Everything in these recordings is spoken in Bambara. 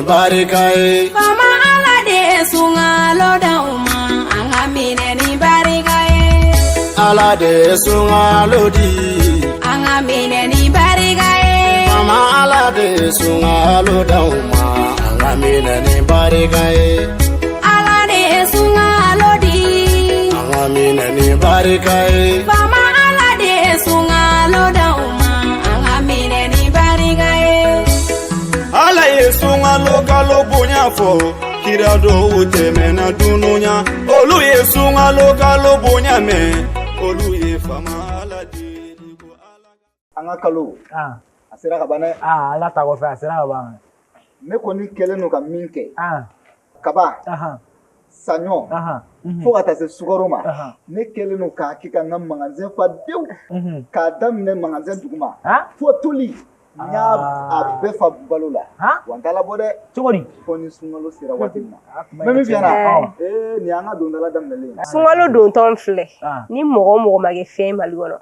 barikaye. Fama ala de sungalo dauma anga mine ni barikaye. Ala de sungalo di anga mine ni barikaye. Fama ala de sungalo dauma anga mine ni barikaye. Ala de sungalo di anga mine ni barikaye. Fama ala de sungalo dauma anga mine ni barikaye. Ala sungalo kalo bonya fo kirado utemena dununya. Olu sungalo kalo bonya me. Olu fama ala di anga kalo asira ka bana ala ta ko fa asira ka bana ne ko ni kelen no ka minke kaba sanyo fo ka ta se sugaroma ne kelen no ka kika ngam magasin fa dew ka damne magasin duguma fo toli nya abbe fa balola wantala bode chogori ko ni sungalo sira watina meme biana ni anga dondala damne sungalo don ton fle ni mogo mage fe mali wono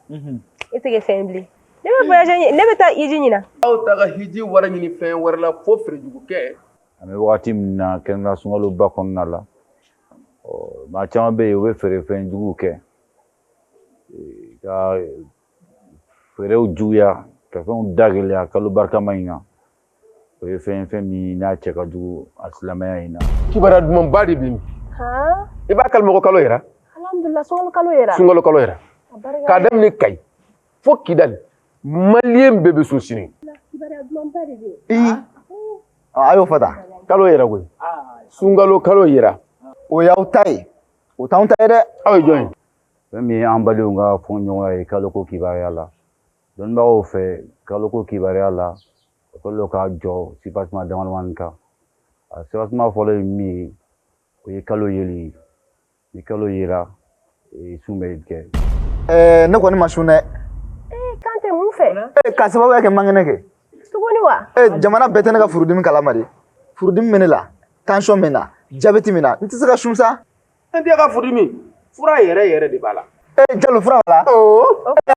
ite ke family ne be voyage ne be ta yiji nyina aw ta ga hiji wara nyini fe wara la fo fere jugu ke ame wakati na kenga sungalo bakon nala o ma chama be we fere fe jugu ke ka fere ujuya ka fon dagelia kalu barka mainga o ye fe mi na cheka jugu aslamaya ina kibara dum badi bim e ba kalmo ko kalo yera alhamdulillah sungalo kalo yera ka dem ni kay fo kidal malien bebe susini kibara dum badi bi ayo fata kalo yera go sungalo kalo yera o yautai o taunta de aw join mi ambali nga fonyo ay kaloko kibare ala don ba o fe kaloko kibare ala ko lo ka jo si pasma damal wanka si pasma folo mi o ye kalo yeli ni kalo yera e sumbe ke ne ko ni mashune kante mun fe ka sababu yake mangene ke sugoni wa jamana betene ka furudimi kalamari furudimi menela tension mena diabète mena ntise ka shumsa ndi ka furudimi fura yere de bala jalo fura wala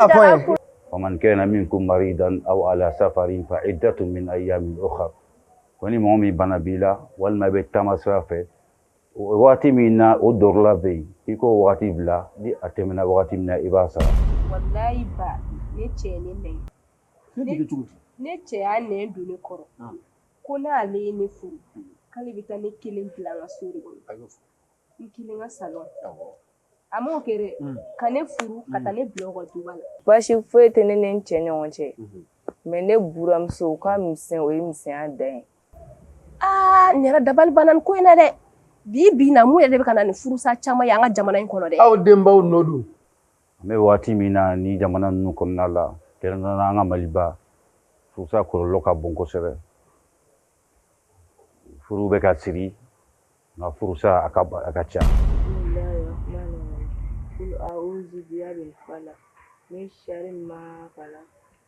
ya point ومن كان منكم مريضا أو على سفر فعدة من أيام أخرى وني مومي بنابيلا والما بيتمسافه وقتي منا ودور لا بي يكو وقتي بلا دي أتمنى وقتي منا إباسا wallahi ba ne ce ne ce ya ne duni koro ko na le ne fu kali bitani kilin plan asuri ni kilin salon amo kere kane furu katane blogo dubala bashi foyete ne nche nyonche me ne buram so ka misen o misen adan nyara dabal banan ko ina de bi na mu de kana ni furu sa chama ya nga jamana in kono de aw dembaw nodu me wati mina ni jamana nu konna la terna na nga maliba fusa ko loka bonko sere furu be ka siri na furusa akacha قل أعوذ برب الفلق من شر ما خلق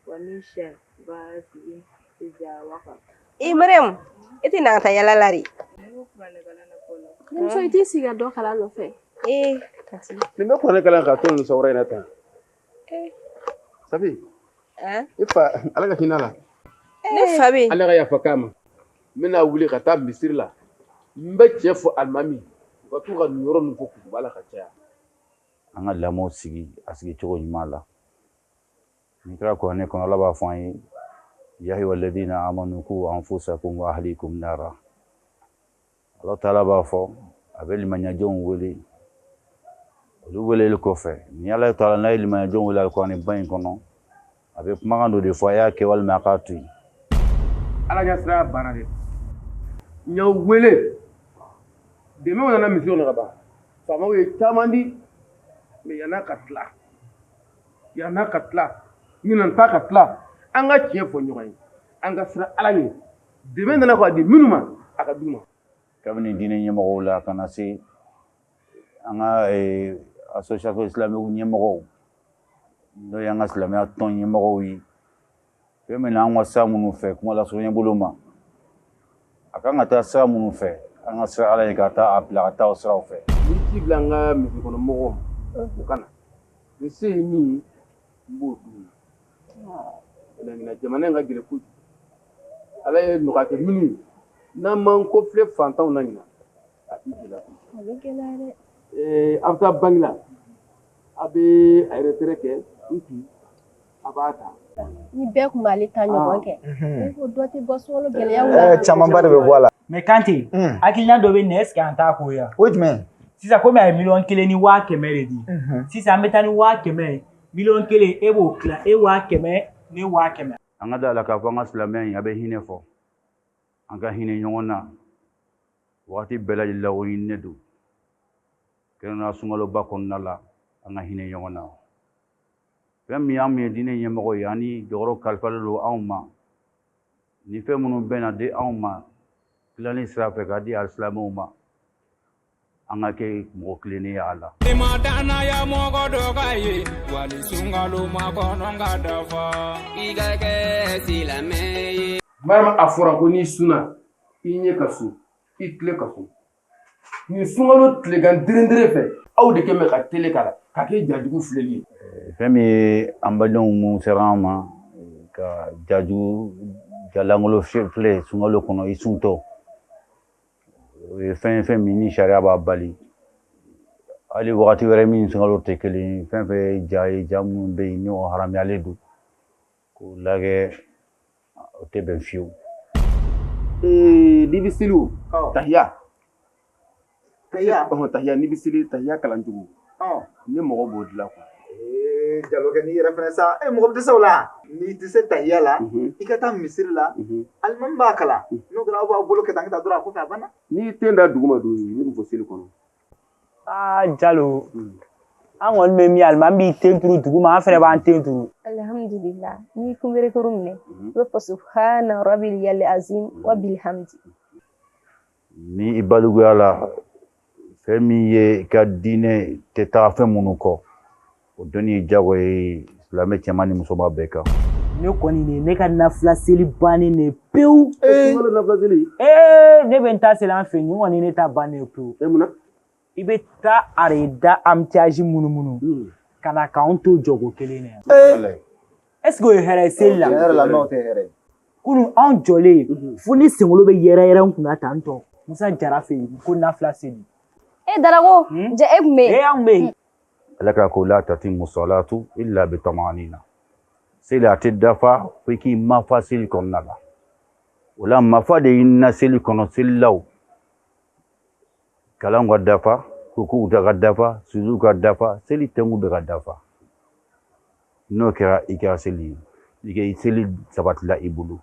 ومن شر غاسق إذا وقب Mariam iti na ta yala lari so iti siga do kala no fe kati ni me ko ne kala ka to no sawra ina ta sabi ifa alaga hinala ne fabi alaga ya fakama mina wuli ka ta misir la mbe chef almami ko to ga nyoro no ko bala ka cha anga lamo sigi asigi chogo nyimala nikra ko ne kono laba fon ya ayyuha alladhina amanu qu anfusakum wa ahlikum nara Allah taala ba fo abel manya jon wele lu wele ko fe ni Allah taala na il manya jon wele ko ni ban kono abe magando de fo ya ke wal maqatu ala ga sra banade nyaw wele de me wana mission na ba fama we tamandi me yana katla ni nan ta katla an ga ciye fo nyoy an ga sra ala ni de me na ko di minuma aka duma kabini dine nyemo la kana si anga association islamique nyemo no yanga islamia ton nyemo yi fe me na ngwa sa munu fe kuma la so nyebuluma aka ngata sa munu fe anga sra ala ni kata apla kata sra fe ni tiblanga mi ko no mo kana ni se ni bodu ala ni jamana nga gire ku ala e no ka ke minu n'a man ko filɛ fantanw na ɲina a b'i gɛlɛya. A bɛ gɛlɛya dɛ. A bɛ taa bangi la a bɛ a retraite kɛ a b'a ta. Ni bɛɛ tun b'ale ta ɲɔgɔn kɛ ne ko dɔ tɛ bɔ sunkalo gɛlɛyaw la. Camanba de bɛ bɔ a la. Mais Kante hakilina dɔ bɛ nin est-ce que an t'a ko ya. O ye jumɛn? Sisan komi a ye 1,1 ni 500,000 de di. Sisan an bɛ taa ni 500,000 1,1 e b'o tila e 500,000 ne 500,000. An ka da la k'a fɔ an ka silamɛya in a bɛ hinɛ fɔ an ka hinɛ ɲɔgɔn na waati bɛɛ lajɛlen la o ɲininen don kɛrɛnkɛrɛnnenya sunkaloba kɔnɔna la an ka hinɛ ɲɔgɔn na fɛn min an ye diinɛ ɲɛmɔgɔ ye ani jɔyɔrɔ kalifalen don anw ma ni fɛn minnu bɛ na di anw ma tilani sira fɛ k'a di alisilamɛw ma an ka kɛ mɔgɔ kilennen ye a la. Imadana mɔgɔ dɔ ka ye wali sunkalo ma kɔnɔ ka dafa i ka kɛ silamɛ ye. Barama a fɔra ko n'i sunna i ɲɛ ka sun i tile ka sun nin sunkalo tilegan dere fɛ aw de kɛmɛ ka tele k'a la k'a kɛ jajugu filɛli ye. Fɛn min ye an balimaw mun sera an ma ka jajugu jalangolo filɛ sunkalo kɔnɔ i suntɔ o ye fɛn min ni sariya b'a bali hali wagati wɛrɛ min sunkalo tɛ kelen fɛn fɛn ja ye ja minnu bɛ yen n'o haramuyalen don k'o lagɛ o tɛ bɛn fiyewu. N'i bɛ seli o tahiya n'i bɛ seli tahiya kalancogo ne mɔgɔ b'o dilan quoi. Jalokɛ n'i yɛrɛ fɛnɛ sa mɔgɔ bɛ dɛsɛ o la n'i tɛ se tahiya la i ka taa misiri la alimami b'a kalan n'o kɛra aw b'a bolo kɛ tan ka taa dɔrɔn a ko k'a banna. N'i ten da dugu ma don ne bɛ fɔ seli kɔnɔ. Jalo an kɔni bɛ min alimami b'i ten turu dugu ma an fɛnɛ b'an ten turu. Alhamdulillah ni kunbere kuru minɛ i bɛ fɔ subhana rabbil yali azim wa bilhamdi. Ni i balikuya la fɛn min ye i ka diinɛ tɛ taga fɛn minnu kɔ o dɔnni ye jago ye silamɛ cɛman ni musoman bɛɛ kan. Ne kɔni de ne ka nafila seli bannen de pewu. Ne bɛ n ta seli an fɛ yen kɔni ne ta bannen pewu. I bɛ taa areda amitiage munumunu ka na k'anw to jɔgo kelen na yan. Est ce que o ye hɛrɛ ye seli la? Tiɲɛ yɛrɛ la n'o tɛ hɛrɛ ye. Kunun anw jɔlen fo ni senkolo bɛ yɛrɛ n kunna tan tɔ Musa Jara fɛ yen ko nafila seli. Darago ja e kun bɛ yen. An bɛ yen. Ala ka ko la tatimmu salatu illa bi tamanina. Seli a tɛ dafa fo i k'i mafa seli kɔnɔna la. O la mafa de y'i na seli kɔnɔ selilaw. Kalan ka dafa, rukuw ka dafa, sujudu ka dafa, seli tɛngu bɛ ka dafa. N'o kɛra i kɛra seli ye. I seli sabatila i bolo.